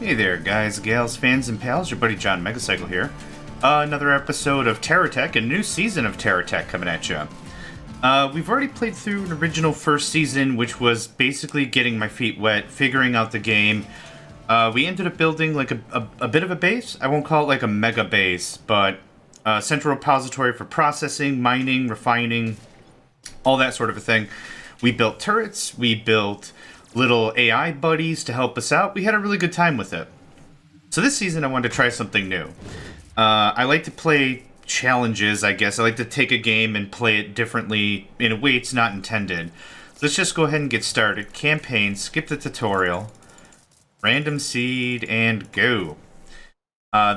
Hey there, guys, gals, fans, and pals. Your buddy John Megacycle here. Another episode of TerraTech, a new season of TerraTech coming at you. We've already played through an original first season, which was basically getting my feet wet, figuring out the game. We ended up building like a bit of a base. I won't call it like a mega base, but a central repository for processing, mining, refining, all that sort of a thing. We built turrets, we built little AI buddies to help us out. We had a really good time with it. So this season I wanted to try something new. I like to play challenges, I guess. I like to take a game and play it differently in a way it's not intended. So let's just go ahead and get started. Campaign, skip the tutorial, random seed, and go.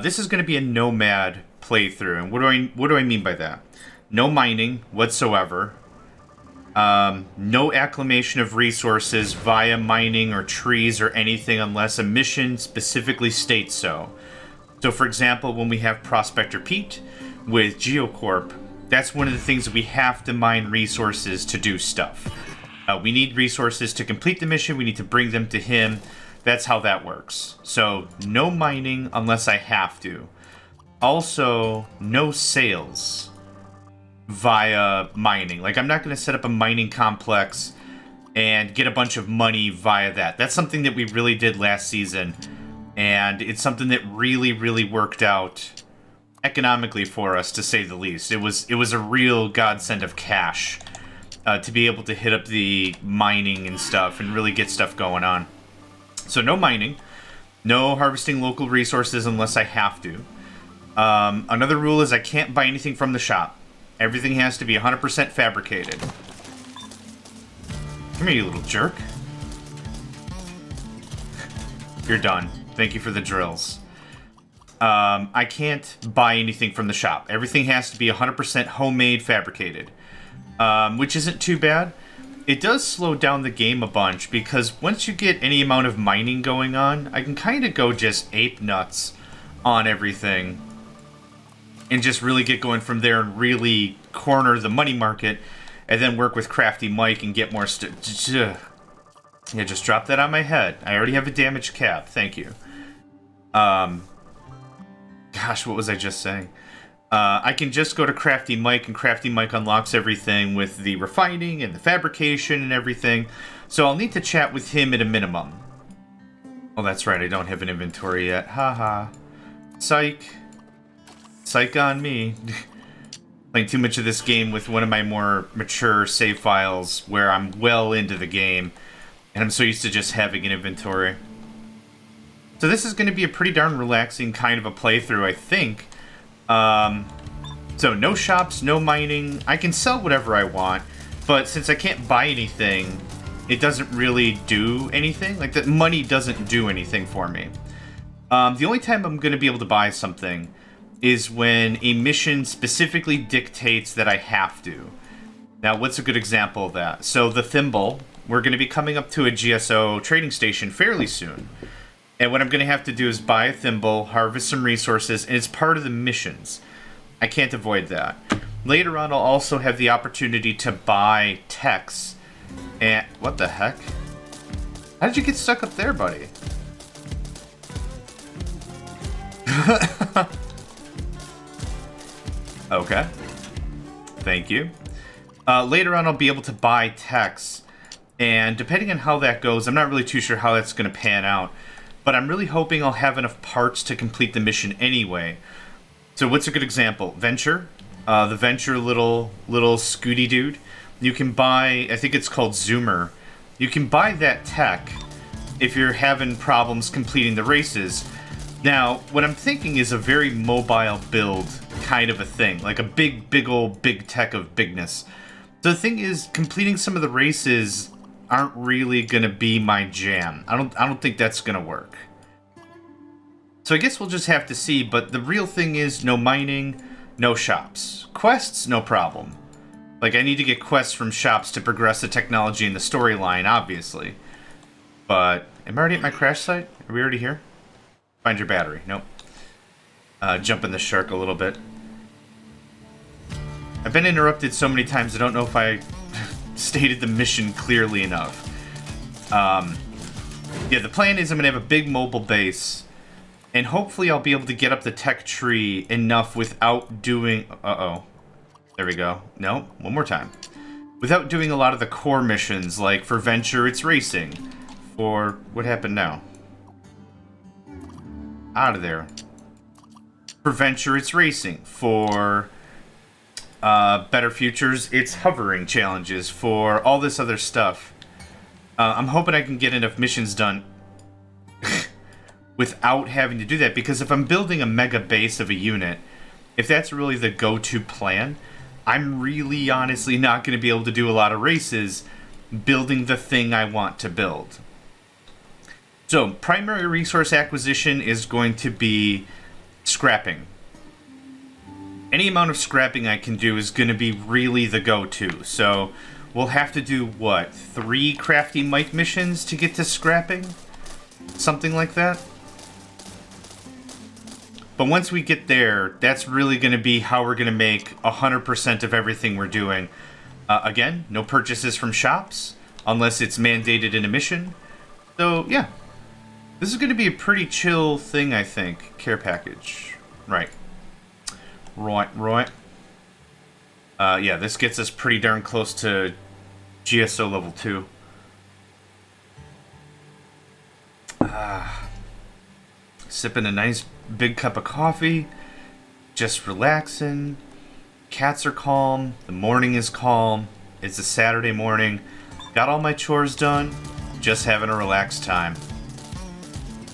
This is going to be a Nomad playthrough. And what do I mean by that? No mining whatsoever. No acclimation of resources via mining or trees or anything unless a mission specifically states so. So for example, when we have Prospector Pete with Geocorp, that's one of the things that we have to mine resources to do stuff. We need resources to complete the mission, we need to bring them to him. That's how that works. So no mining unless I have to. Also, no sales via mining. Like, I'm not going to set up a mining complex and get a bunch of money via that. That's something that we really did last season, and it's something that really worked out economically for us, to say the least. It was a real godsend of cash to be able to hit up the mining and stuff and really get stuff going on. So no mining, no harvesting local resources unless I have to. Another rule is I can't buy anything from the shop. Everything has to be 100% fabricated. Come here, you little jerk. You're done. Thank you for the drills. I can't buy anything from the shop. Everything has to be 100% homemade fabricated. Which isn't too bad. It does slow down the game a bunch, because once you get any amount of mining going on, I can kind of go just ape nuts on everything and just really get going from there and really corner the money market, and then work with Crafty Mike and get more Yeah, just drop that on my head. I already have a damaged cap. Thank you. Gosh, what was I just saying? I can just go to Crafty Mike, and Crafty Mike unlocks everything with the refining and the fabrication and everything. So I'll need to chat with him at a minimum. Oh, that's right. I don't have an inventory yet. Haha. Psych. Psych on me. Playing too much of this game with one of my more mature save files where I'm well into the game, and I'm so used to just having an inventory. So this is going to be a pretty darn relaxing kind of a playthrough, I think. So no shops, no mining. I can sell whatever I want, but since I can't buy anything, it doesn't really do anything. Like, the money doesn't do anything for me. The only time I'm going to be able to buy something is when a mission specifically dictates that I have to. Now, what's a good example of that? So the Thimble, we're going to be coming up to a GSO trading station fairly soon. And what I'm going to have to do is buy a Thimble, harvest some resources, and it's part of the missions. I can't avoid that. Later on, I'll also have the opportunity to buy techs. And what the heck? How did you get stuck up there, buddy? Okay. Thank you. Later on, I'll be able to buy techs. And depending on how that goes, I'm not really too sure how that's going to pan out. But I'm really hoping I'll have enough parts to complete the mission anyway. So what's a good example? Venture. The Venture little scooty dude. You can buy, I think it's called Zoomer. You can buy that tech if you're having problems completing the races. Now, what I'm thinking is a very mobile build kind of a thing. Like a big tech of bigness. So the thing is, completing some of the races aren't really gonna be my jam. I don't think that's gonna work. So I guess we'll just have to see, but the real thing is no mining, no shops. Quests, no problem. Like, I need to get quests from shops to progress the technology in the storyline, obviously. But, am I already at my crash site? Are we already here? Find your battery. Nope. Jump in the shark a little bit. I've been interrupted so many times I don't know if I stated the mission clearly enough. Yeah, the plan is I'm going to have a big mobile base, and hopefully I'll be able to get up the tech tree enough without doing... Uh-oh. There we go. No, one more time. Without doing a lot of the core missions, like for Venture, it's racing. For... What happened now? Out of there. For Venture, it's racing. For Better Futures, it's hovering challenges. For all this other stuff. I'm hoping I can get enough missions done without having to do that, because if I'm building a mega base of a unit, if that's really the go-to plan, I'm really honestly not going to be able to do a lot of races building the thing I want to build. So, primary resource acquisition is going to be scrapping. Any amount of scrapping I can do is going to be really the go-to. So, we'll have to do, what, 3 crafty mic missions to get to scrapping? Something like that? But once we get there, that's really going to be how we're going to make 100% of everything we're doing. Again, no purchases from shops, unless it's mandated in a mission. So, yeah. This is going to be a pretty chill thing, I think. Care package. Right. Right. Yeah, this gets us pretty darn close to GSO level 2. Sipping a nice big cup of coffee. Just relaxing. Cats are calm. The morning is calm. It's a Saturday morning. Got all my chores done. Just having a relaxed time.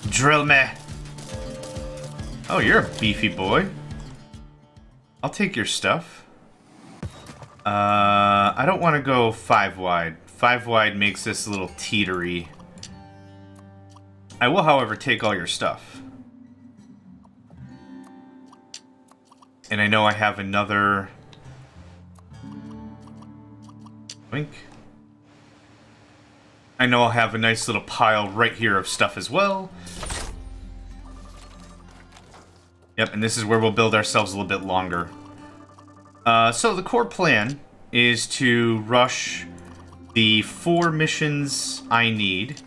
Drill me. Oh, you're a beefy boy. I'll take your stuff. I don't want to go 5 wide. 5 wide makes this a little teetery. I will, however, take all your stuff. And I know I have another... Wink. I know I'll have a nice little pile right here of stuff as well. Yep, and this is where we'll build ourselves a little bit longer. So the core plan is to rush the 4 missions I need,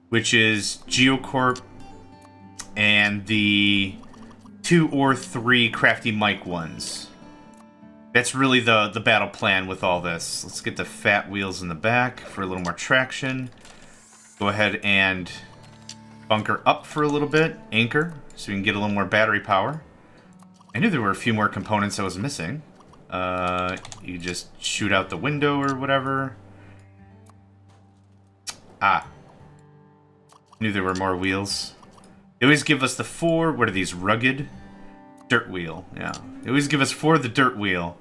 which is Geocorp and the 2 or 3 crafty mic ones. That's really the battle plan with all this. Let's get the fat wheels in the back for a little more traction. Go ahead and bunker up for a little bit. Anchor, so we can get a little more battery power. I knew there were a few more components I was missing. You just shoot out the window or whatever. Ah. Knew there were more wheels. They always give us the 4, what are these, rugged? Dirt wheel, yeah. They always give us 4 of the dirt wheel.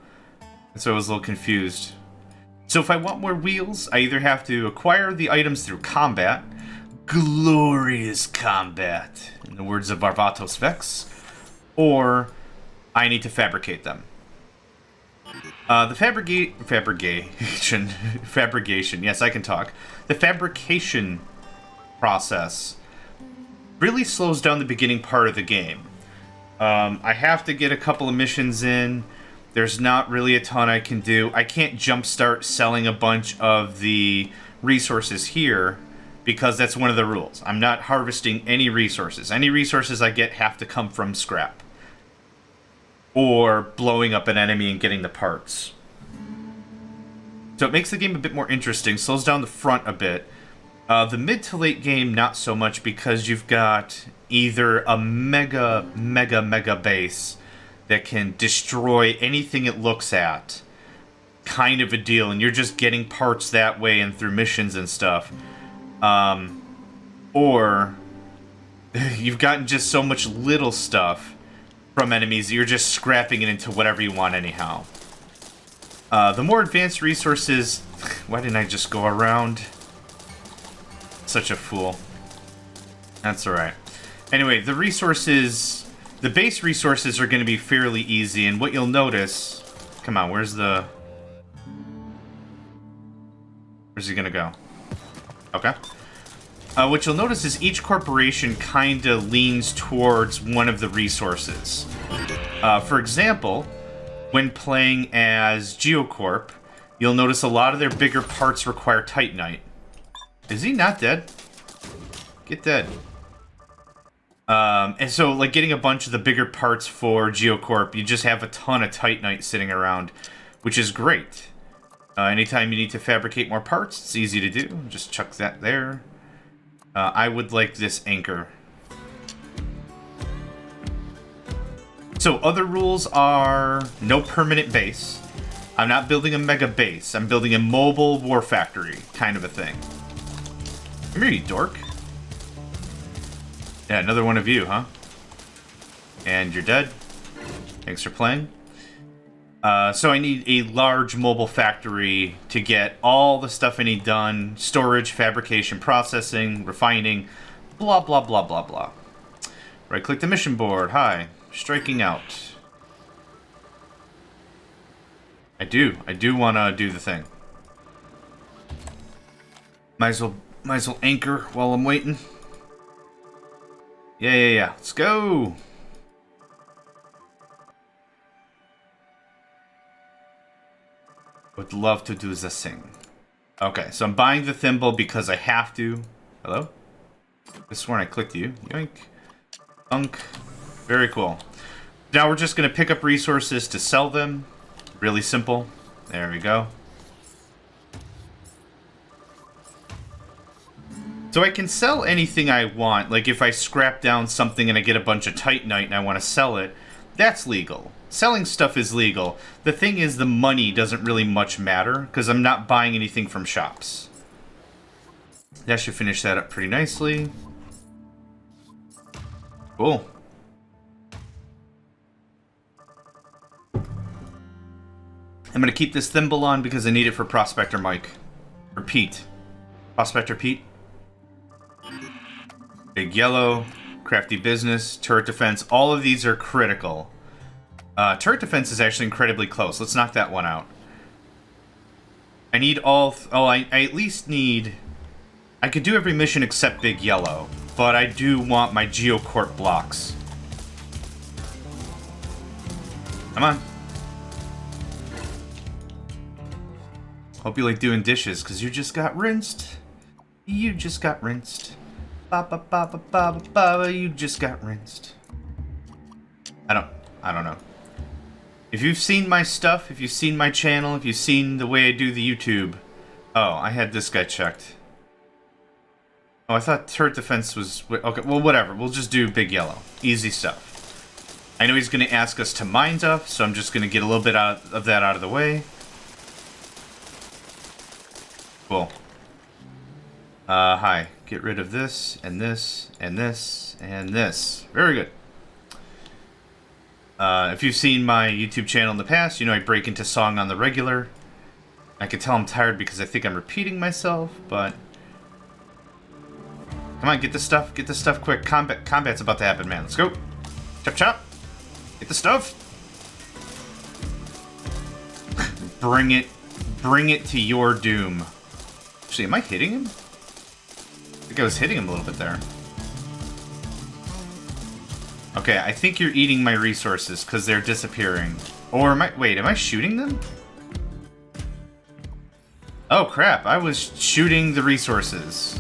So I was a little confused. So if I want more wheels, I either have to acquire the items through combat, glorious combat, in the words of Barbatos Vex, or I need to fabricate them. The fabrication, yes, I can talk. The fabrication process really slows down the beginning part of the game. I have to get a couple of missions in. There's not really a ton I can do. I can't jumpstart selling a bunch of the resources here because that's one of the rules. I'm not harvesting any resources. Any resources I get have to come from scrap. Or blowing up an enemy and getting the parts. So it makes the game a bit more interesting, slows down the front a bit. The mid to late game, not so much, because you've got either a mega base that can destroy anything it looks at, kind of a deal, and you're just getting parts that way and through missions and stuff. Or you've gotten just so much little stuff from enemies that you're just scrapping it into whatever you want anyhow. The more advanced resources... Why didn't I just go around? Such a fool. That's alright. Anyway, the resources... The base resources are going to be fairly easy, and what you'll notice... Come on, where's the... Where's he going to go? Okay. What you'll notice is each corporation kind of leans towards one of the resources. For example, when playing as Geocorp, you'll notice a lot of their bigger parts require Titanite. Is he not dead? Get dead. And so, like, getting a bunch of the bigger parts for Geocorp, you just have a ton of Titanite sitting around, which is great. Anytime you need to fabricate more parts, it's easy to do. Just chuck that there. I would like this anchor. So, other rules are no permanent base. I'm not building a mega base. I'm building a mobile war factory kind of a thing. Come here, you dork. Yeah, another one of you, huh? And you're dead. Thanks for playing. So I need a large mobile factory to get all the stuff I need done. Storage, fabrication, processing, refining, blah, blah, blah, blah, blah. Right-click the mission board. Hi. Striking out. I do want to do the thing. Might as well anchor while I'm waiting. Yeah. Let's go. Would love to do the thing. Okay, so I'm buying the thimble because I have to. Hello? This one I clicked you. Yoink. Unk. Very cool. Now we're just going to pick up resources to sell them. Really simple. There we go. So I can sell anything I want. Like if I scrap down something and I get a bunch of Titanite and I want to sell it, that's legal. Selling stuff is legal. The thing is, the money doesn't really much matter because I'm not buying anything from shops. That should finish that up pretty nicely. Cool. I'm going to keep this thimble on because I need it for Prospector Mike. Or Pete. Prospector Pete. Big Yellow. Crafty Business. Turret Defense. All of these are critical. Turret Defense is actually incredibly close. Let's knock that one out. I need all... I at least need... I could do every mission except Big Yellow. But I do want my Geocorp blocks. Come on. Hope you like doing dishes, because you just got rinsed. You just got rinsed. Ba ba ba ba ba ba ba, you just got rinsed. I don't know. If you've seen my stuff, if you've seen my channel, if you've seen the way I do the YouTube... Oh, I had this guy checked. Oh, I thought turret defense was... Okay, well, whatever. We'll just do Big Yellow. Easy stuff. I know he's going to ask us to mine stuff, so I'm just going to get a little bit of that out of the way. Cool. Hi. Get rid of this, and this, and this, and this. Very good. If you've seen my YouTube channel in the past, you know I break into song on the regular. I can tell I'm tired because I think I'm repeating myself, but... Come on, get this stuff quick. Combat's about to happen, man. Let's go. Chop chop. Get the stuff. Bring it to your doom. Actually, am I hitting him? I think I was hitting him a little bit there. Okay, I think you're eating my resources because they're disappearing. Or am I shooting them? Oh crap, I was shooting the resources.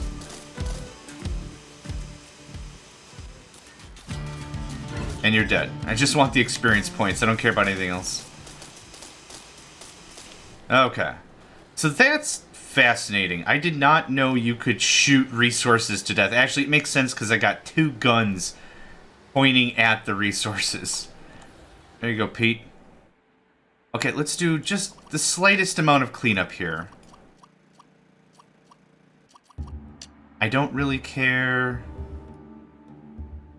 And you're dead. I just want the experience points. I don't care about anything else. Okay. So that's fascinating. I did not know you could shoot resources to death. Actually, it makes sense because I got 2 guns pointing at the resources. There you go, Pete. Okay, let's do just the slightest amount of cleanup here. I don't really care.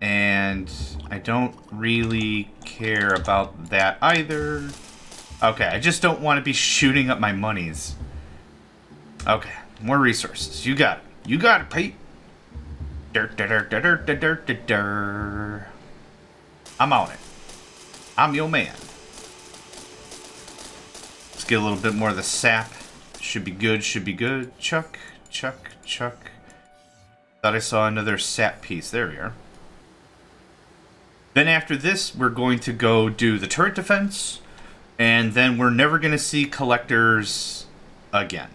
And I don't really care about that either. Okay, I just don't want to be shooting up my monies. Okay, more resources. You got it. You got it, Pete. I'm on it. I'm your man. Let's get a little bit more of the sap. Should be good, should be good. Chuck, chuck, chuck. Thought I saw another sap piece. There we are. Then after this, we're going to go do the turret defense. And then we're never going to see collectors again.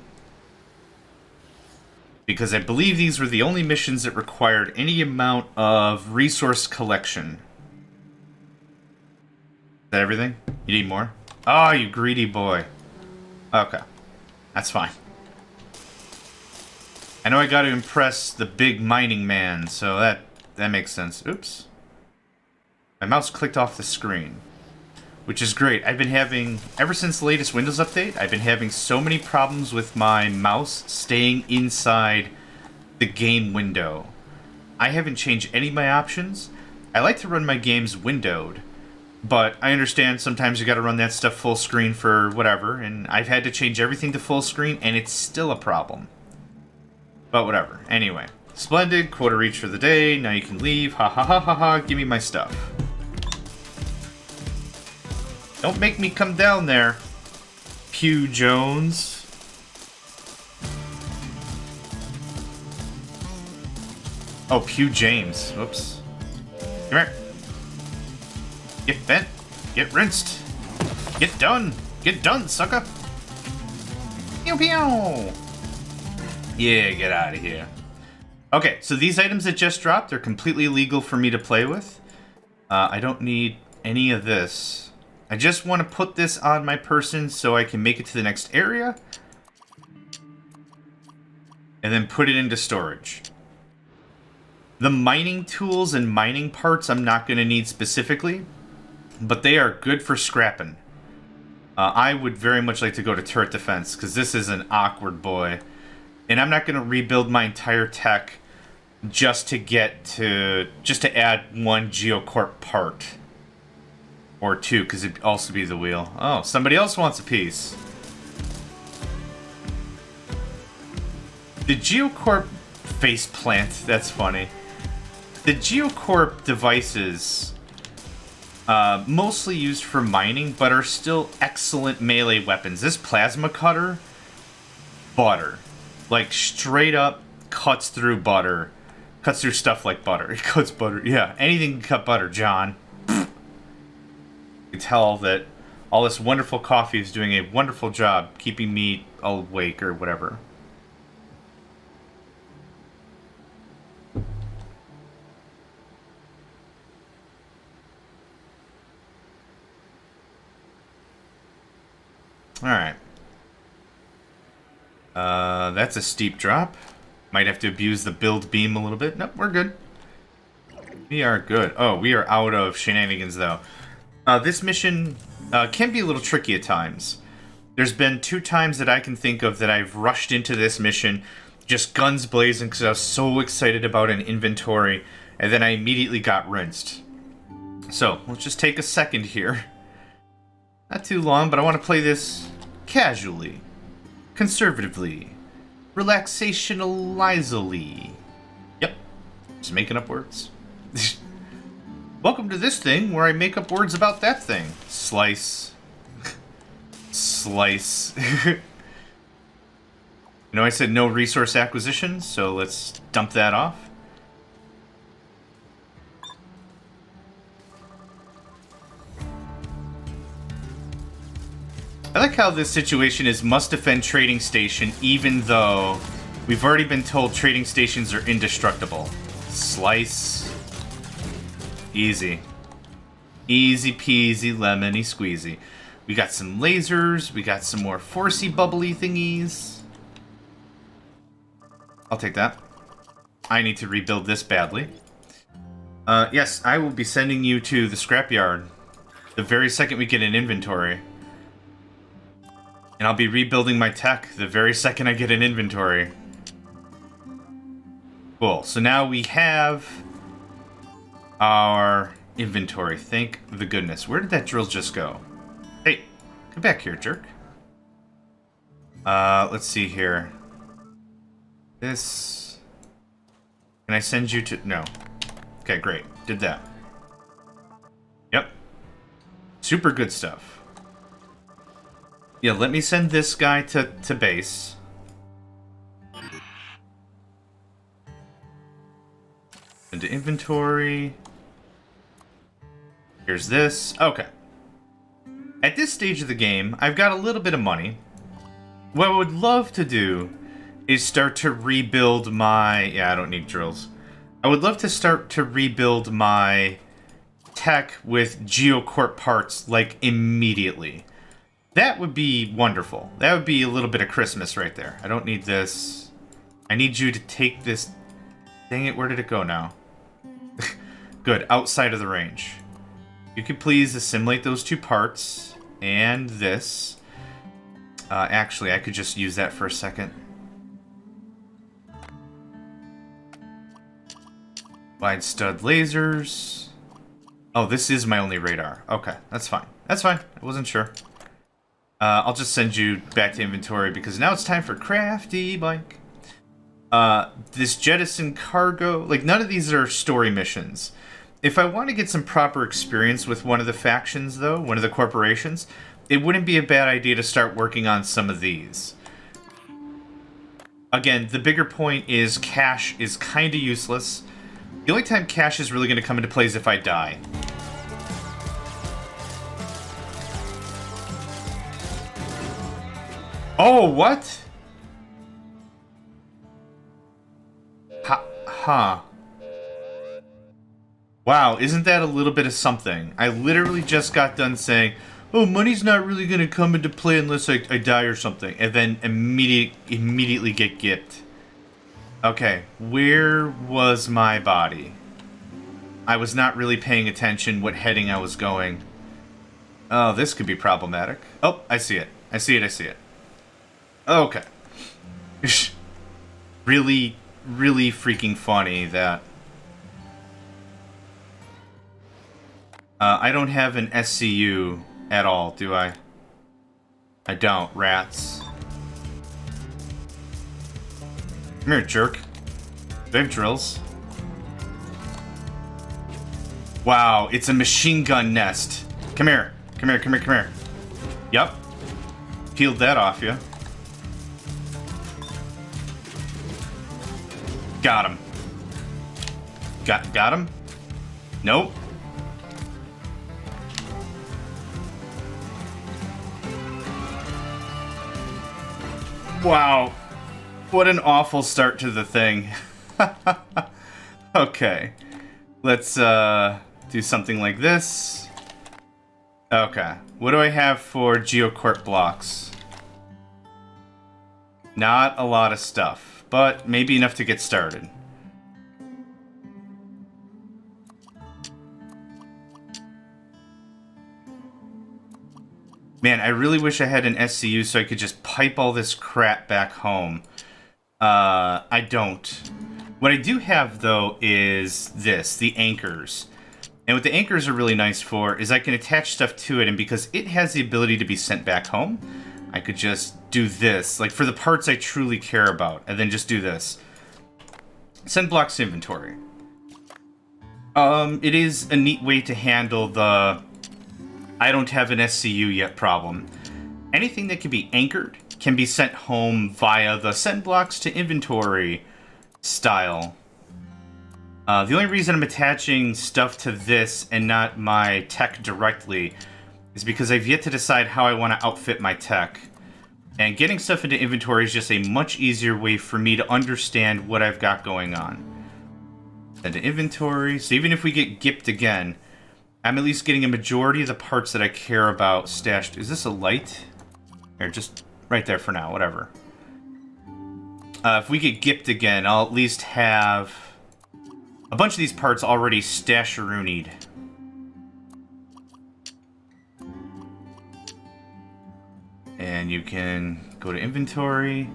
because I believe these were the only missions that required any amount of resource collection. Is that everything? You need more? Oh, you greedy boy. Okay. That's fine. I know I gotta impress the big mining man, so that makes sense. Oops. My mouse clicked off the screen. Which is great. I've been having, ever since the latest Windows update, I've been having so many problems with my mouse staying inside the game window. I haven't changed any of my options. I like to run my games windowed, but I understand sometimes you gotta run that stuff full screen for whatever, and I've had to change everything to full screen, and it's still a problem. But whatever. Anyway. Splendid. Quota reach for the day. Now you can leave. Ha ha ha ha ha. Give me my stuff. Don't make me come down there, Pew Jones. Oh, Pew James. Whoops. Come here. Get bent. Get rinsed. Get done. Get done, sucker. Pew pew. Yeah, get out of here. Okay, so these items that just dropped are completely legal for me to play with. I don't need any of this. I just want to put this on my person so I can make it to the next area. And then put it into storage. The mining tools and mining parts I'm not going to need specifically, but they are good for scrapping. I would very much like to go to turret defense, because this is an awkward boy. And I'm not going to rebuild my entire tech just to add one Geocorp part. Or two, because it'd also be the wheel. Oh, somebody else wants a piece. The Geocorp faceplant, that's funny. The Geocorp devices, mostly used for mining, but are still excellent melee weapons. This plasma cutter, butter. Like, straight up cuts through butter. Cuts through stuff like butter. It cuts butter. Yeah, anything can cut butter, John. You can tell that all this wonderful coffee is doing a wonderful job keeping me awake or whatever. Alright. That's a steep drop. Might have to abuse the build beam a little bit. Nope, we're good. We are good. Oh, we are out of shenanigans, though. This mission can be a little tricky at times. There's been 2 times that I can think of that I've rushed into this mission, just guns blazing because I was so excited about an inventory, and then I immediately got rinsed. So, let's just take a second here. Not too long, but I want to play this casually, conservatively, relaxationalizally. Yep, just making up words. Welcome to this thing where I make up words about that thing. Slice. Slice. You know, I said no resource acquisition, so let's dump that off. I like how this situation is must defend trading station, even though we've already been told trading stations are indestructible. Slice. Easy. Easy peasy lemony squeezy. We got some lasers. We got some more forcey bubbly thingies. I'll take that. I need to rebuild this badly. Yes, I will be sending you to the scrapyard the very second we get an inventory. And I'll be rebuilding my tech the very second I get an inventory. Cool. So now we have our inventory. Thank the goodness. Where did that drill just go? Hey, come back here, jerk. Let's see here. This... Can I send you to... No. Okay, great. Did that. Yep. Super good stuff. Yeah, let me send this guy to base. Into inventory. Here's this. Okay. At this stage of the game, I've got a little bit of money. What I would love to do is start to rebuild my... Yeah, I don't need drills. I would love to start to rebuild my tech with Geocorp parts, like, immediately. That would be wonderful. That would be a little bit of Christmas right there. I don't need this. I need you to take this... Dang it, where did it go now? Good, outside of the range. You could please assimilate those two parts. And this. Actually, I could just use that for a second. Wide stud lasers. Oh, this is my only radar. Okay, that's fine. That's fine. I wasn't sure. I'll just send you back to inventory because now it's time for crafty bike. This jettison cargo, like none of these are story missions. If I want to get some proper experience with one of the factions though, one of the corporations, it wouldn't be a bad idea to start working on some of these. Again, the bigger point is cash is kind of useless. The only time cash is really going to come into play is if I die. Oh, what? Huh. Wow, isn't that a little bit of something? I literally just got done saying, oh, money's not really going to come into play unless I die or something. And then immediately get gipped. Okay, where was my body? I was not really paying attention what heading I was going. Oh, this could be problematic. Oh, I see it. I see it. Okay. Really freaking funny that... I don't have an SCU at all, do I? I don't. Rats. Come here, jerk. Do I have drills? Wow, it's a machine gun nest. Come here. Come here. Yup. Peeled that off you. Got him. Got him? Nope. Wow. What an awful start to the thing. Okay. Let's do something like this. Okay. What do I have for Geocorp blocks? Not a lot of stuff, but maybe enough to get started. Man, I really wish I had an SCU so I could just pipe all this crap back home. I don't. What I do have, though, is this, the anchors. And what the anchors are really nice for is I can attach stuff to it, and because it has the ability to be sent back home, I could just do this, like for the parts I truly care about, and then just do this. Send blocks to inventory. It is a neat way to handle the I don't have an SCU yet problem. Anything that can be anchored can be sent home via the send blocks to inventory style. The only reason I'm attaching stuff to this and not my tech directly is because I've yet to decide how I want to outfit my tech. And getting stuff into inventory is just a much easier way for me to understand what I've got going on. Send to inventory. So even if we get gipped again, I'm at least getting a majority of the parts that I care about stashed. Is this a light? Here, just right there for now, whatever. If we get gipped again, I'll at least have a bunch of these parts already stasheroonied. And you can go to inventory.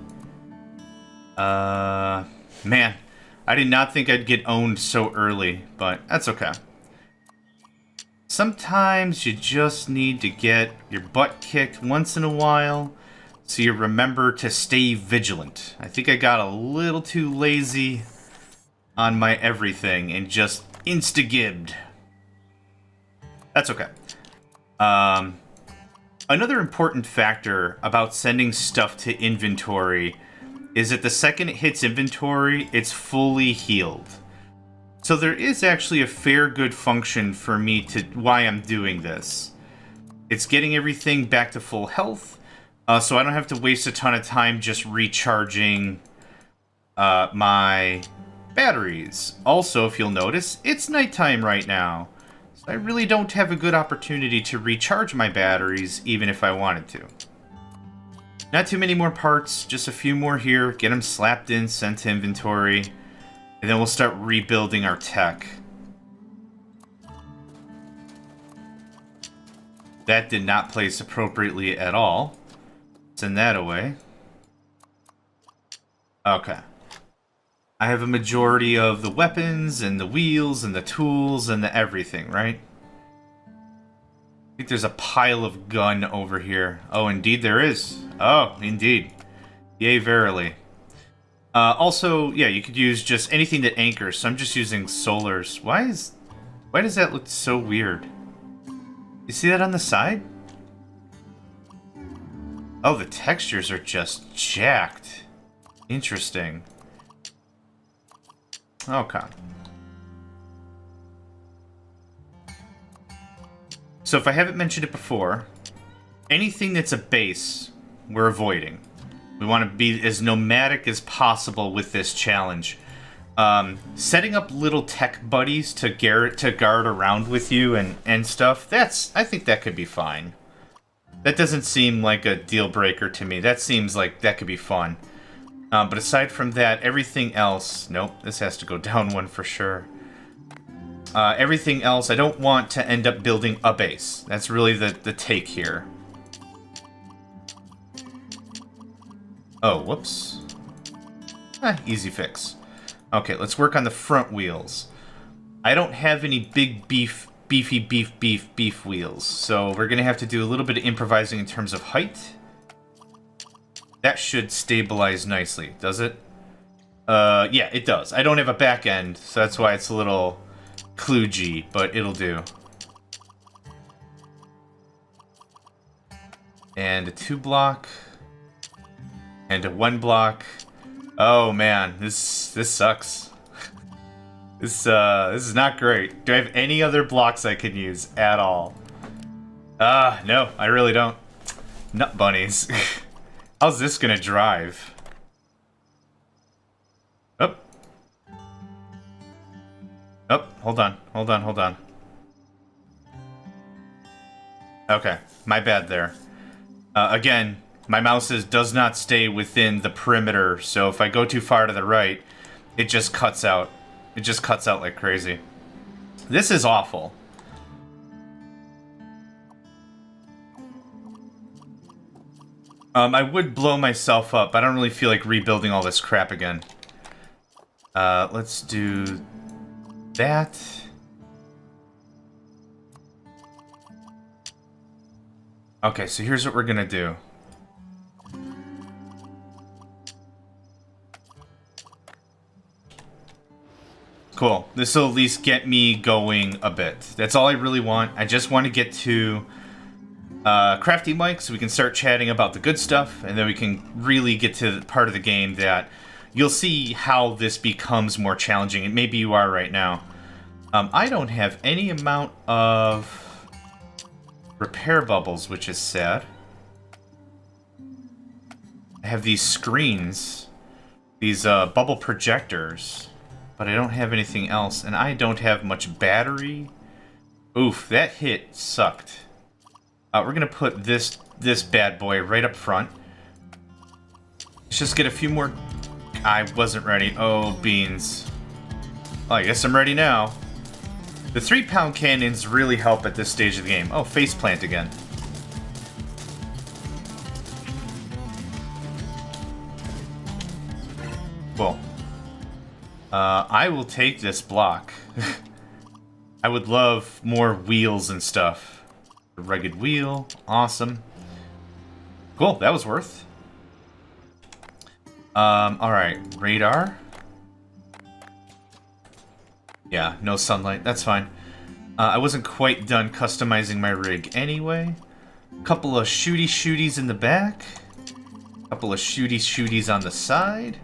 Man, I did not think I'd get owned so early, but that's okay. Sometimes you just need to get your butt kicked once in a while, so you remember to stay vigilant. I think I got a little too lazy on my everything and just insta-gibbed. That's okay. Another important factor about sending stuff to inventory is that the second it hits inventory, it's fully healed. So there is actually a fair good function for me to why I'm doing this. It's getting everything back to full health, so I don't have to waste a ton of time just recharging my batteries. Also, if you'll notice, it's nighttime right now. So I really don't have a good opportunity to recharge my batteries, even if I wanted to. Not too many more parts, just a few more here. Get them slapped in, sent to inventory. And then we'll start rebuilding our tech. That did not place appropriately at all. Send that away. Okay. I have a majority of the weapons and the wheels and the tools and the everything, right? I think there's a pile of gun over here. Oh, indeed there is. Oh, indeed. Yea, verily. Also, yeah, you could use just anything that anchors, so I'm just using solars. Why does that look so weird? You see that on the side? Oh, the textures are just jacked. Interesting. Okay. So if I haven't mentioned it before, anything that's a base, we're avoiding. We want to be as nomadic as possible with this challenge. Setting up little tech buddies to guard around with you and stuff, I think that could be fine. That doesn't seem like a deal breaker to me. That seems like that could be fun. But aside from that, everything else... Nope, this has to go down one for sure. Everything else, I don't want to end up building a base. That's really the take here. Oh, whoops. Easy fix. Okay, let's work on the front wheels. I don't have any big beefy wheels, so we're going to have to do a little bit of improvising in terms of height. That should stabilize nicely, does it? Yeah, it does. I don't have a back end, so that's why it's a little kludgy, but it'll do. And a 2-block. And a 1-block. Oh man, this sucks. This is not great. Do I have any other blocks I can use at all? No, I really don't. Nut bunnies. How's this gonna drive? Oh. Oh, hold on. Okay, my bad there. Again, my mouse does not stay within the perimeter, so if I go too far to the right, it just cuts out. It just cuts out like crazy. This is awful. I would blow myself up, but I don't really feel like rebuilding all this crap again. Let's do that. Okay, so here's what we're gonna do. Cool. This will at least get me going a bit. That's all I really want. I just want to get to Crafty Mike so we can start chatting about the good stuff, and then we can really get to the part of the game that you'll see how this becomes more challenging, and maybe you are right now. I don't have any amount of repair bubbles, which is sad. I have these screens, these bubble projectors, but I don't have anything else, and I don't have much battery. Oof, that hit sucked. We're gonna put this bad boy right up front. Let's just get a few more... I wasn't ready. Oh, beans. Well, I guess I'm ready now. The 3-pound cannons really help at this stage of the game. Oh, faceplant again. Cool. I will take this block. I would love more wheels and stuff. A rugged wheel. Awesome. Cool, that was worth. Alright. Radar. Yeah, no sunlight. That's fine. I wasn't quite done customizing my rig anyway. Couple of shooties in the back. Couple of shooties on the side.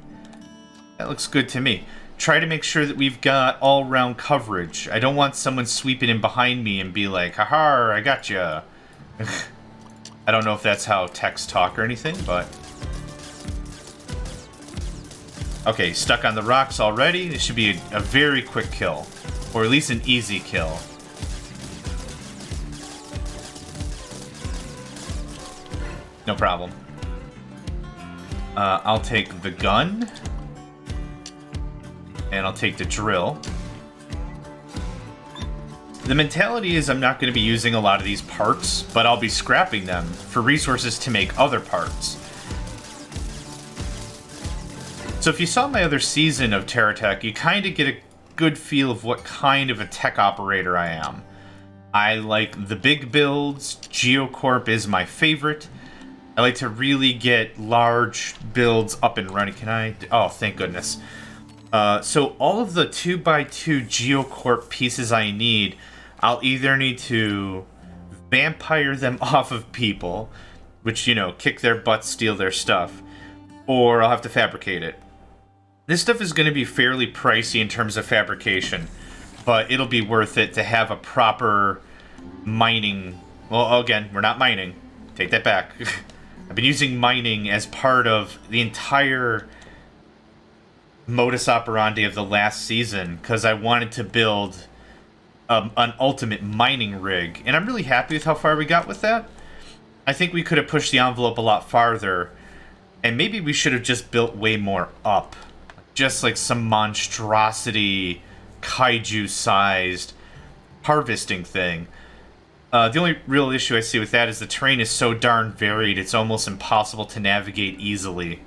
That looks good to me. Try to make sure that we've got all-round coverage. I don't want someone sweeping in behind me and be like, haha, I got ya. I don't know if that's how techs talk or anything, but... Okay, stuck on the rocks already. This should be a very quick kill. Or at least an easy kill. No problem. I'll take the gun. And I'll take the drill. The mentality is I'm not going to be using a lot of these parts, but I'll be scrapping them for resources to make other parts. So if you saw my other season of TerraTech, you kind of get a good feel of what kind of a tech operator I am. I like the big builds. Geocorp is my favorite. I like to really get large builds up and running. Can I? Oh, thank goodness. So all of the 2x2 Geocorp pieces I need, I'll either need to vampire them off of people, which, you know, kick their butts, steal their stuff, or I'll have to fabricate it. This stuff is going to be fairly pricey in terms of fabrication, but it'll be worth it to have a proper mining... Well, again, we're not mining. Take that back. I've been using mining as part of the entire modus operandi of the last season because I wanted to build an ultimate mining rig, and I'm really happy with how far we got with that. I think we could have pushed the envelope a lot farther, and maybe we should have just built way more up. Just like some monstrosity, kaiju-sized harvesting thing. The only real issue I see with that is the terrain is so darn varied, it's almost impossible to navigate easily.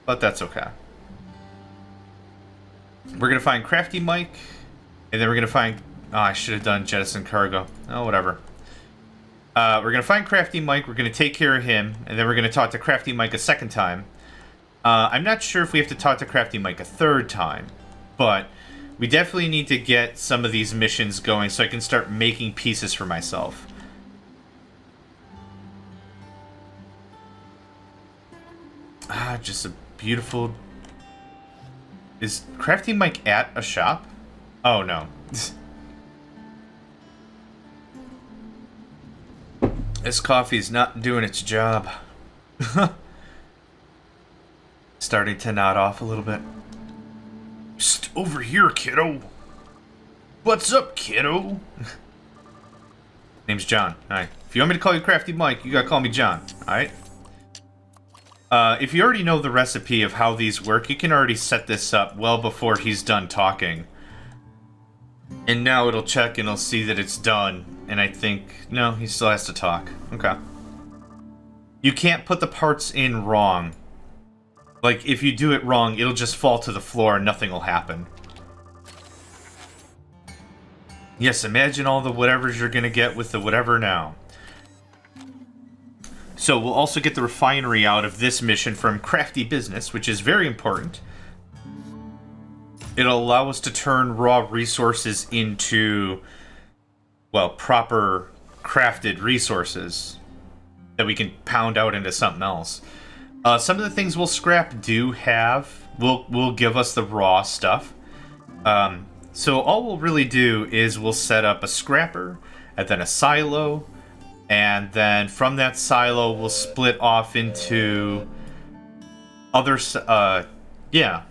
But that's okay. We're going to find Crafty Mike, and then we're going to find... Oh, I should have done Jettison Cargo. Oh, whatever. We're going to find Crafty Mike, we're going to take care of him, and then we're going to talk to Crafty Mike a second time. I'm not sure if we have to talk to Crafty Mike a third time, but we definitely need to get some of these missions going so I can start making pieces for myself. Ah, just a beautiful... Is Crafty Mike at a shop? Oh, no. This coffee's not doing its job. Starting to nod off a little bit. Psst, over here, kiddo. What's up, kiddo? Name's John. Hi. If you want me to call you Crafty Mike, you gotta call me John. Alright? If you already know the recipe of how these work, you can already set this up well before he's done talking. And now it'll check and it'll see that it's done. And I think... No, he still has to talk. Okay. You can't put the parts in wrong. Like, if you do it wrong, it'll just fall to the floor and nothing will happen. Yes, imagine all the whatevers you're gonna get with the whatever now. So, we'll also get the refinery out of this mission from Crafty Business, which is very important. It'll allow us to turn raw resources into, well, proper crafted resources that we can pound out into something else. Some of the things we'll scrap will give us the raw stuff. So all we'll really do is we'll set up a scrapper, and then a silo, and then from that silo we'll split off into other, yeah.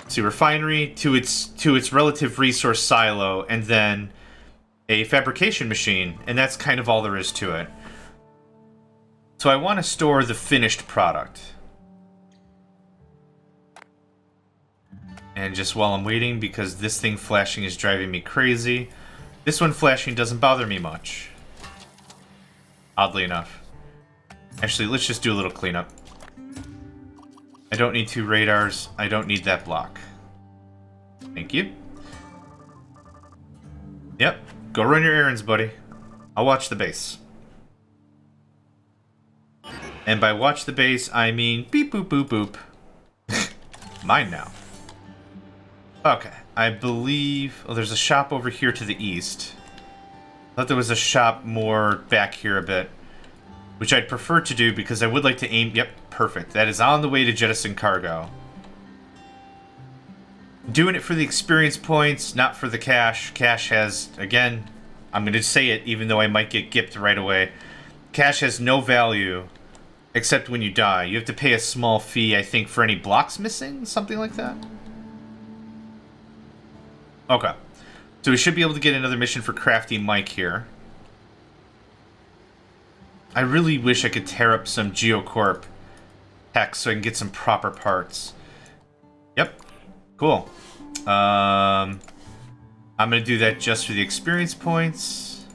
See, refinery to its relative resource silo, and then a fabrication machine, and that's kind of all there is to it. So I want to store the finished product. And just while I'm waiting, because this thing flashing is driving me crazy, this one flashing doesn't bother me much. Oddly enough. Actually, let's just do a little cleanup. I don't need 2 radars. I don't need that block. Thank you. Yep. Go run your errands, buddy. I'll watch the base. And by watch the base, I mean beep boop boop boop. Mine now. Okay. I believe... Oh, there's a shop over here to the east. I thought there was a shop more back here a bit. Which I'd prefer to do because I would like to aim... Yep, perfect. That is on the way to Jettison Cargo. Doing it for the experience points, not for the cash. Cash has, again, I'm going to say it even though I might get gipped right away. Cash has no value Except when you die. You have to pay a small fee, I think, for any blocks missing? Something like that? Okay. So we should be able to get another mission for Crafty Mike here. I really wish I could tear up some Geocorp hex so I can get some proper parts. Yep. Cool. I'm going to do that just for the experience points.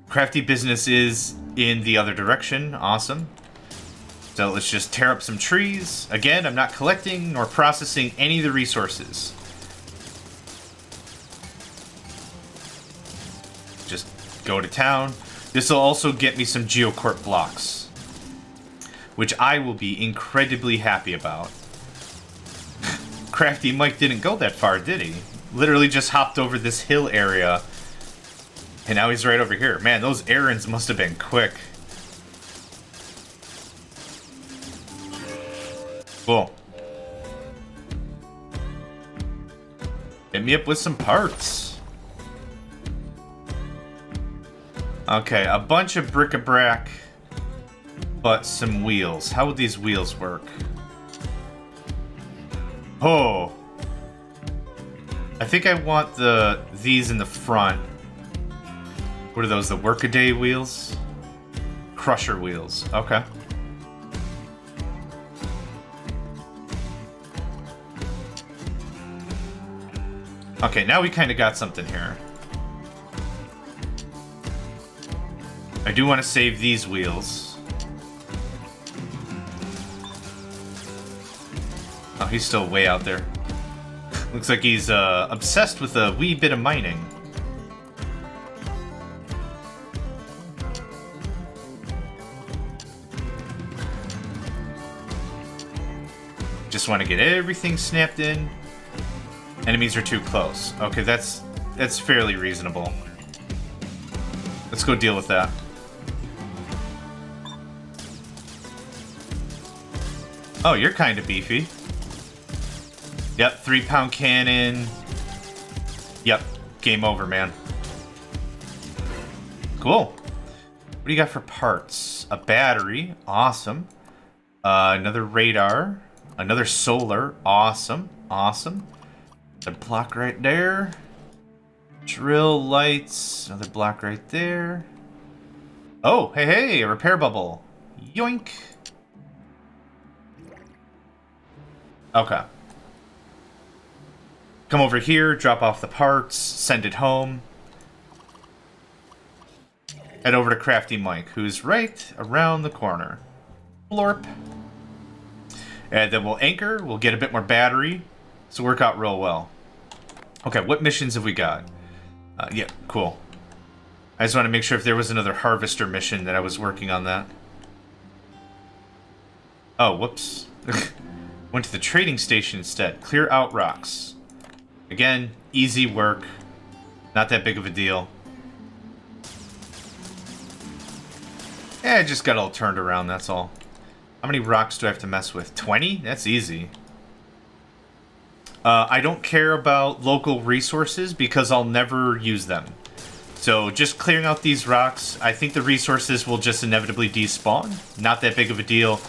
Crafty business is in the other direction. Awesome. So let's just tear up some trees. Again, I'm not collecting nor processing any of the resources. Just go to town. This will also get me some Geocorp blocks, which I will be incredibly happy about. Crafty Mike didn't go that far, did he? Literally just hopped over this hill area, and now he's right over here. Man, those errands must have been quick. Cool. Hit me up with some parts. Okay, a bunch of bric-a-brac, but some wheels. How would these wheels work? Oh. I think I want these in the front. What are those, the workaday wheels? Crusher wheels, okay. Okay, now we kind of got something here. I do want to save these wheels. Oh, he's still way out there. Looks like he's obsessed with a wee bit of mining. Just want to get everything snapped in. Enemies are too close. Okay, that's fairly reasonable. Let's go deal with that. Oh, you're kind of beefy. Yep, 3-pound cannon. Yep, game over, man. Cool. What do you got for parts? A battery, awesome. Another radar. Another solar, awesome, awesome. Another block right there. Drill lights, another block right there. Oh, hey, a repair bubble. Yoink. Okay. Come over here, drop off the parts, send it home. Head over to Crafty Mike, who's right around the corner. Blorp. And then we'll anchor, we'll get a bit more battery. So work out real well. Okay, what missions have we got? Yeah, cool. I just want to make sure if there was another harvester mission that I was working on that. Oh, whoops. Went to the trading station instead. Clear out rocks. Again, easy work. Not that big of a deal. Yeah, I just got all turned around, that's all. How many rocks do I have to mess with? 20? That's easy. I don't care about local resources because I'll never use them. So just clearing out these rocks, I think the resources will just inevitably despawn. Not that big of a deal.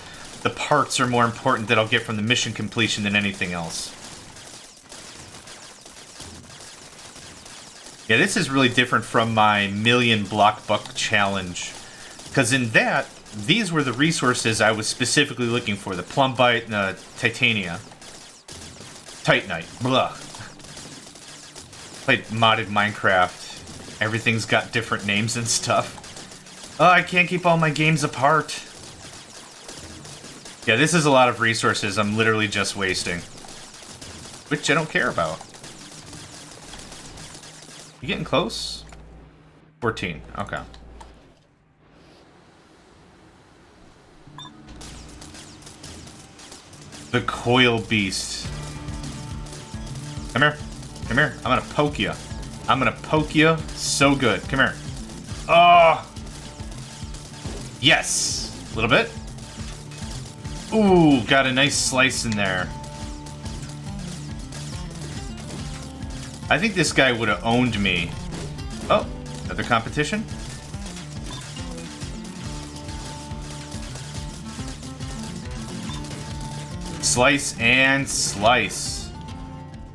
The parts are more important that I'll get from the mission completion than anything else. Yeah, this is really different from my million block buck challenge. Because in that, these were the resources I was specifically looking for. The plumbite and the titania. Titanite. Blah. Played modded Minecraft. Everything's got different names and stuff. Oh, I can't keep all my games apart. Yeah, this is a lot of resources I'm literally just wasting. Which I don't care about. You getting close? 14. Okay. The coil beast. Come here. Come here. I'm gonna poke you. I'm gonna poke you so good. Come here. Oh! Yes! A little bit. Ooh, got a nice slice in there. I think this guy would have owned me. Oh, another competition? Slice and slice.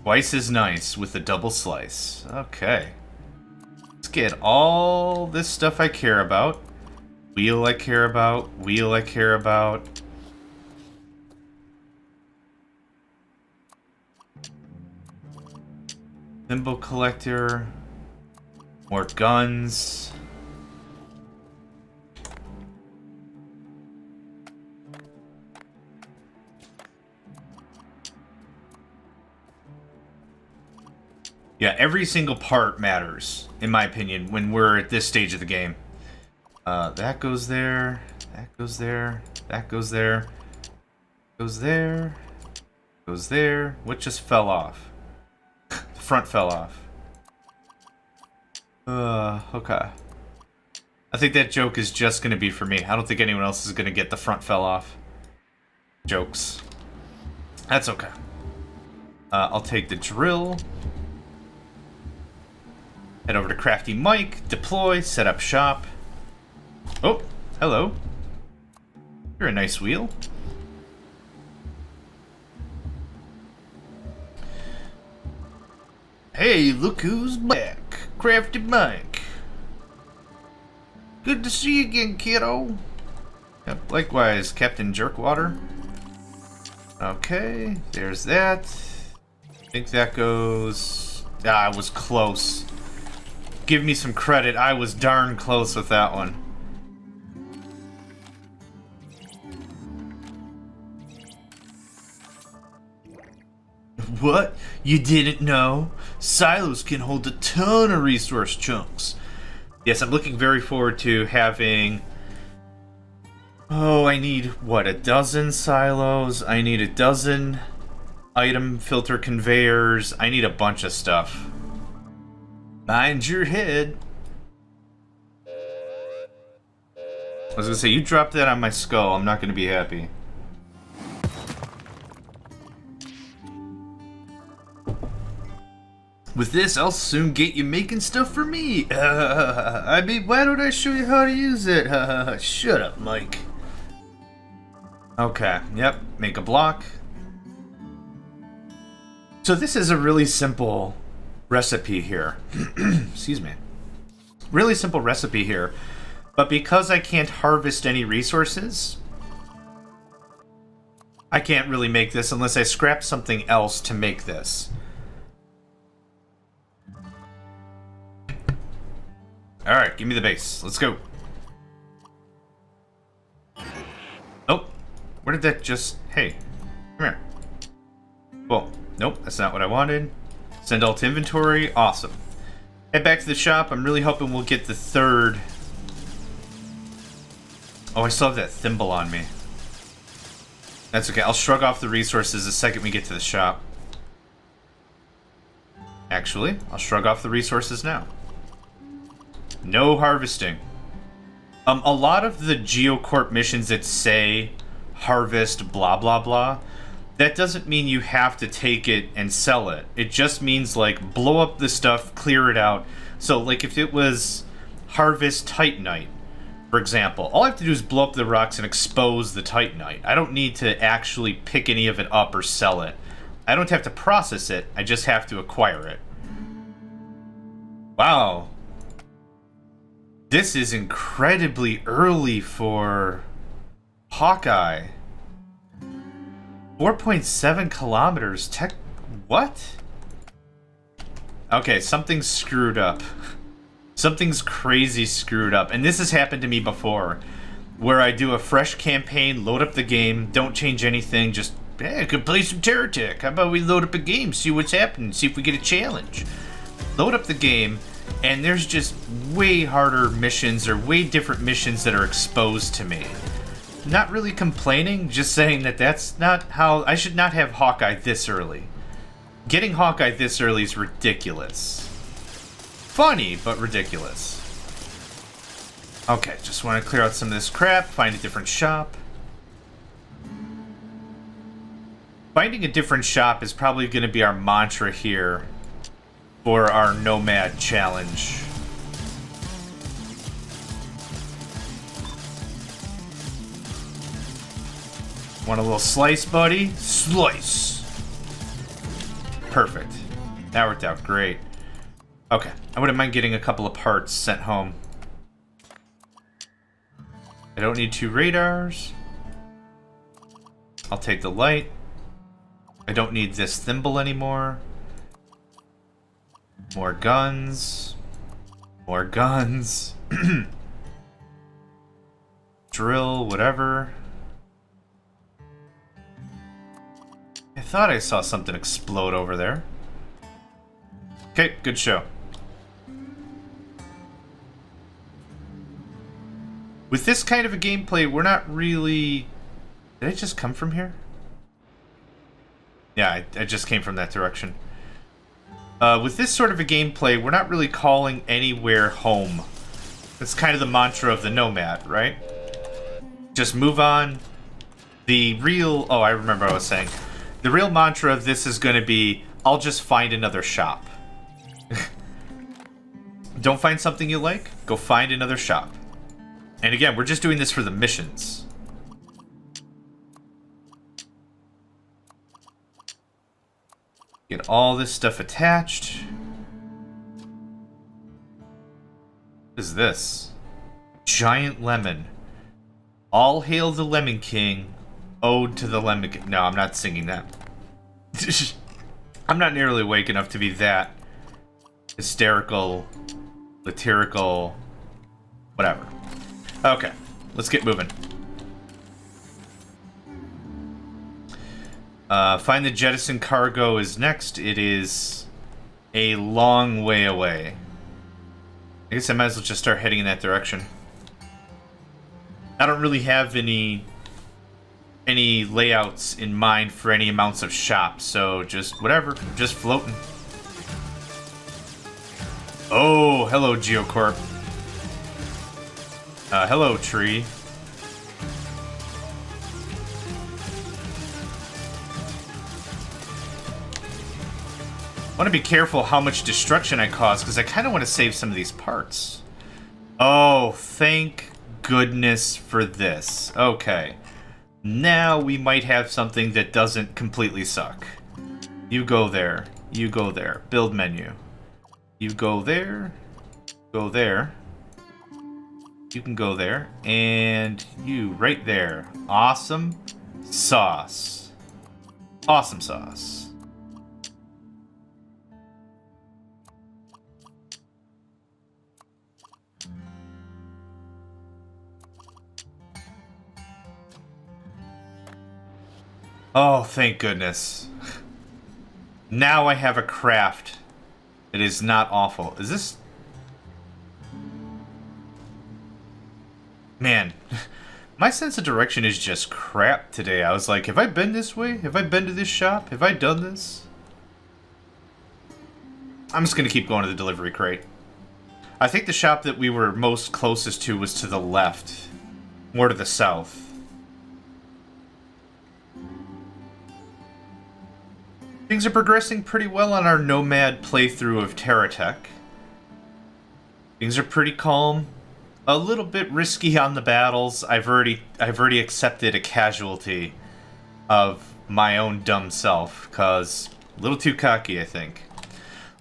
Twice as nice with the double slice. Okay. Let's get all this stuff I care about. Wheel I care about. Wheel I care about. Thimble collector. More guns. Yeah, every single part matters, in my opinion, when we're at this stage of the game. That goes there, that goes there, that goes there, goes there, goes there. What just fell off? The front fell off. Okay. I think that joke is just gonna be for me. I don't think anyone else is gonna get the front fell off jokes. That's okay. I'll take the drill. Head over to Crafty Mike, deploy, set up shop. Oh, hello. You're a nice wheel. Hey, look who's back. Crafty Mike. Good to see you again, kiddo. Yep, likewise, Captain Jerkwater. Okay, there's that. I think that goes... Ah, I was close. Give me some credit, I was darn close with that one. What? You didn't know? Silos can hold a ton of resource chunks. Yes, I'm looking very forward to having... Oh, I need, what, a dozen silos? I need a dozen item filter conveyors. I need a bunch of stuff. Mind your head. I was gonna say, you drop that on my skull, I'm not gonna be happy. With this, I'll soon get you making stuff for me. I mean, why don't I show you how to use it? Shut up, Mike. Okay, yep, make a block. So this is a really simple recipe here. Excuse me. Really simple recipe here. But because I can't harvest any resources, I can't really make this unless I scrap something else to make this. Alright, give me the base. Let's go. Oh, where did that just... Hey, come here. Well, nope, that's not what I wanted. Send all to inventory. Awesome. Head back to the shop. I'm really hoping we'll get the third... Oh, I still have that thimble on me. That's okay. I'll shrug off the resources the second we get to the shop. Actually, I'll shrug off the resources now. No harvesting. A lot of the GeoCorp missions that say harvest blah blah blah, that doesn't mean you have to take it and sell it. It just means like blow up the stuff, clear it out. So like if it was harvest titanite, for example, all I have to do is blow up the rocks and expose the titanite. I don't need to actually pick any of it up or sell it. I don't have to process it, I just have to acquire it. Wow. This is incredibly early for Hawkeye. 4.7 kilometers. Tech... What? Okay, something's screwed up. Something's crazy screwed up. And this has happened to me before. Where I do a fresh campaign, load up the game, don't change anything, just, hey, I could play some TerraTech. How about we load up a game, see what's happening, see if we get a challenge. Load up the game, and there's just way harder missions or way different missions that are exposed to me. Not really complaining, just saying that that's not how... I should not have Hawkeye this early. Getting Hawkeye this early is ridiculous. Funny, but ridiculous. Okay, just want to clear out some of this crap, find a different shop. Finding a different shop is probably going to be our mantra here for our Nomad challenge. Want a little slice, buddy? Slice! Perfect. That worked out great. Okay, I wouldn't mind getting a couple of parts sent home. I don't need 2 radars. I'll take the light. I don't need this thimble anymore. More guns. More guns. Drill, whatever. I thought I saw something explode over there. Okay, good show. With this kind of a gameplay, we're not really... Did I just come from here? Yeah, I just came from that direction. With this sort of a gameplay, we're not really calling anywhere home. That's kind of the mantra of the Nomad, right? Just move on. The real... Oh, I remember what I was saying. The real mantra of this is going to be, I'll just find another shop. Don't find something you like? Go find another shop. And again, we're just doing this for the missions. Get all this stuff attached. What is this? Giant lemon. All hail the Lemon King. Ode to the Lemon King. No, I'm not singing that. I'm not nearly awake enough to be that hysterical, satirical, whatever. Okay, let's get moving. Find the jettison cargo is next. It is a long way away. I guess I might as well just start heading in that direction. I don't really have any layouts in mind for any amounts of shops, so just whatever, just floating. Oh, hello, Geocorp. Hello, tree. I want to be careful how much destruction I cause, because I kind of want to save some of these parts. Oh, thank goodness for this. Okay. Now we might have something that doesn't completely suck. You go there. You go there. Build menu. You go there. Go there. You can go there. And you right there. Awesome sauce. Awesome sauce. Oh, thank goodness. Now I have a craft that is not awful. Is this... Man, my sense of direction is just crap today. I was like, have I been this way? Have I been to this shop? Have I done this? I'm just going to keep going to the delivery crate. I think the shop that we were most closest to was to the left. More to the south. Things are progressing pretty well on our Nomad playthrough of TerraTech. Things are pretty calm. A little bit risky on the battles. I've already accepted a casualty of my own dumb self, cause a little too cocky, I think.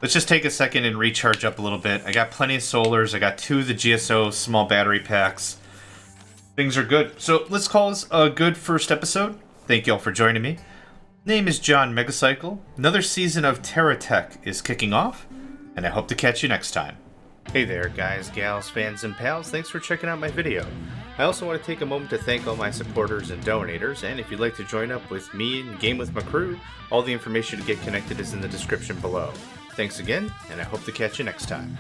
Let's just take a second and recharge up a little bit. I got plenty of solars. I got 2 of the GSO small battery packs. Things are good. So let's call this a good first episode. Thank you all for joining me. Name is John Megacycle. Another season of TerraTech is kicking off, and I hope to catch you next time. Hey there, guys, gals, fans, and pals. Thanks for checking out my video. I also want to take a moment to thank all my supporters and donators, and if you'd like to join up with me and game with my crew, all the information to get connected is in the description below. Thanks again, and I hope to catch you next time.